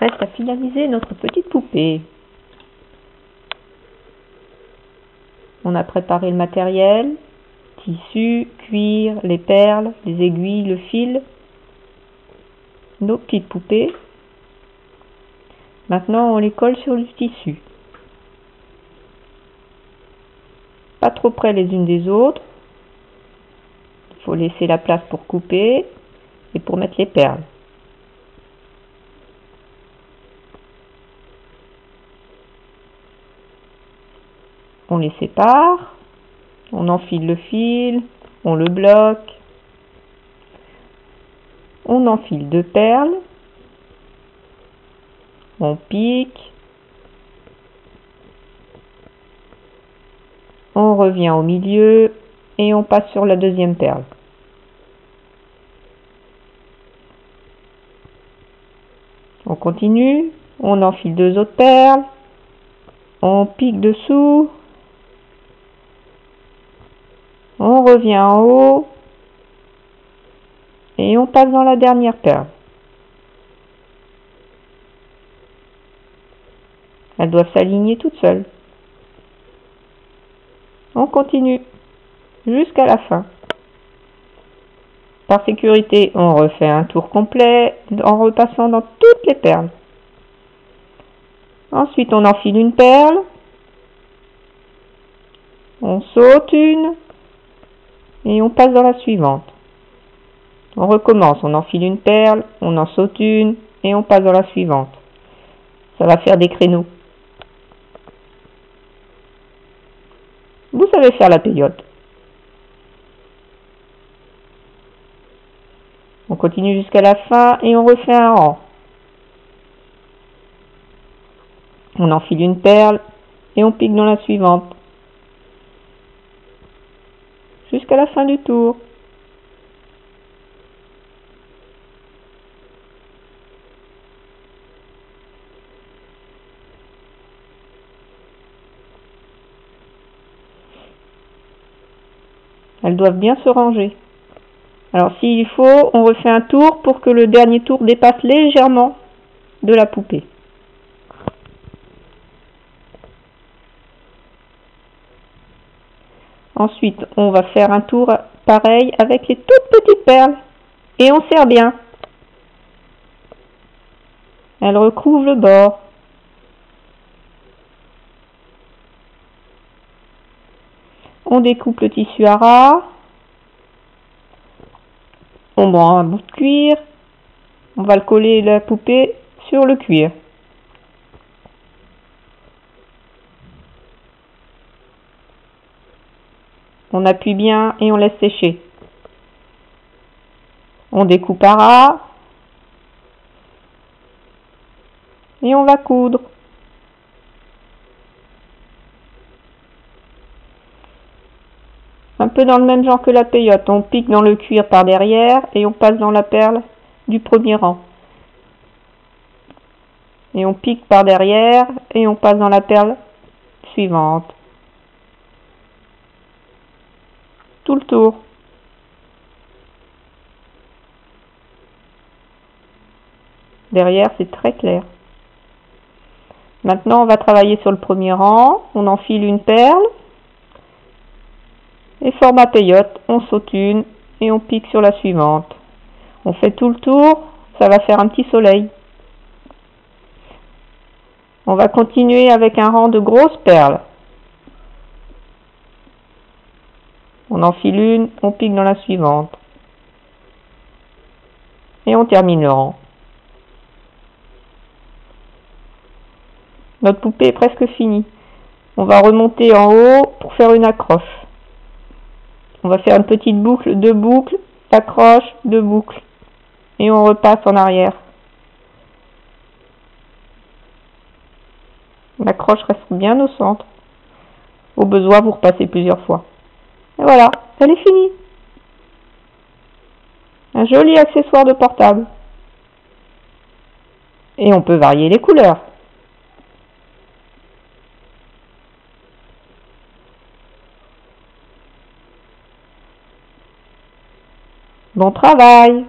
Reste à finaliser notre petite poupée. On a préparé le matériel, tissu, cuir, les perles, les aiguilles, le fil, nos petites poupées. Maintenant, on les colle sur le tissu. Pas trop près les unes des autres. Il faut laisser la place pour couper et pour mettre les perles. On les sépare, on enfile le fil, on le bloque, on enfile 2 perles, on pique, on revient au milieu et on passe sur la deuxième perle. On continue, on enfile 2 autres perles, on pique dessous, on revient en haut et on passe dans la dernière perle. Elles doivent s'aligner toutes seules. On continue jusqu'à la fin. Par sécurité, on refait un tour complet en repassant dans toutes les perles. Ensuite, on enfile une perle, on saute une et on passe dans la suivante. On recommence, on enfile une perle, on en saute une et on passe dans la suivante. Ça va faire des créneaux. Vous savez faire la peyote. On continue jusqu'à la fin et on refait un rang. On enfile une perle et on pique dans la suivante. Jusqu'à la fin du tour. Elles doivent bien se ranger. Alors s'il faut, on refait un tour pour que le dernier tour dépasse légèrement de la poupée. Ensuite, on va faire un tour pareil avec les toutes petites perles. Et on serre bien. Elles recouvrent le bord. On découpe le tissu à ras. On prend un bout de cuir. On va le coller la poupée sur le cuir. On appuie bien et on laisse sécher. On découpe à ras. Et on va coudre. Un peu dans le même genre que la peyote. On pique dans le cuir par derrière et on passe dans la perle du premier rang. Et on pique par derrière et on passe dans la perle suivante. Tout le tour. Derrière, c'est très clair. Maintenant, on va travailler sur le premier rang. On enfile une perle. Et format peyote, on saute une et on pique sur la suivante. On fait tout le tour, ça va faire un petit soleil. On va continuer avec un rang de grosses perles. On enfile une, on pique dans la suivante. Et on termine le rang. Notre poupée est presque finie. On va remonter en haut pour faire une accroche. On va faire une petite boucle, 2 boucles, accroche, 2 boucles. Et on repasse en arrière. L'accroche reste bien au centre. Au besoin, vous repassez plusieurs fois. Et voilà, elle est finie. Un joli accessoire de portable. Et on peut varier les couleurs. Bon travail!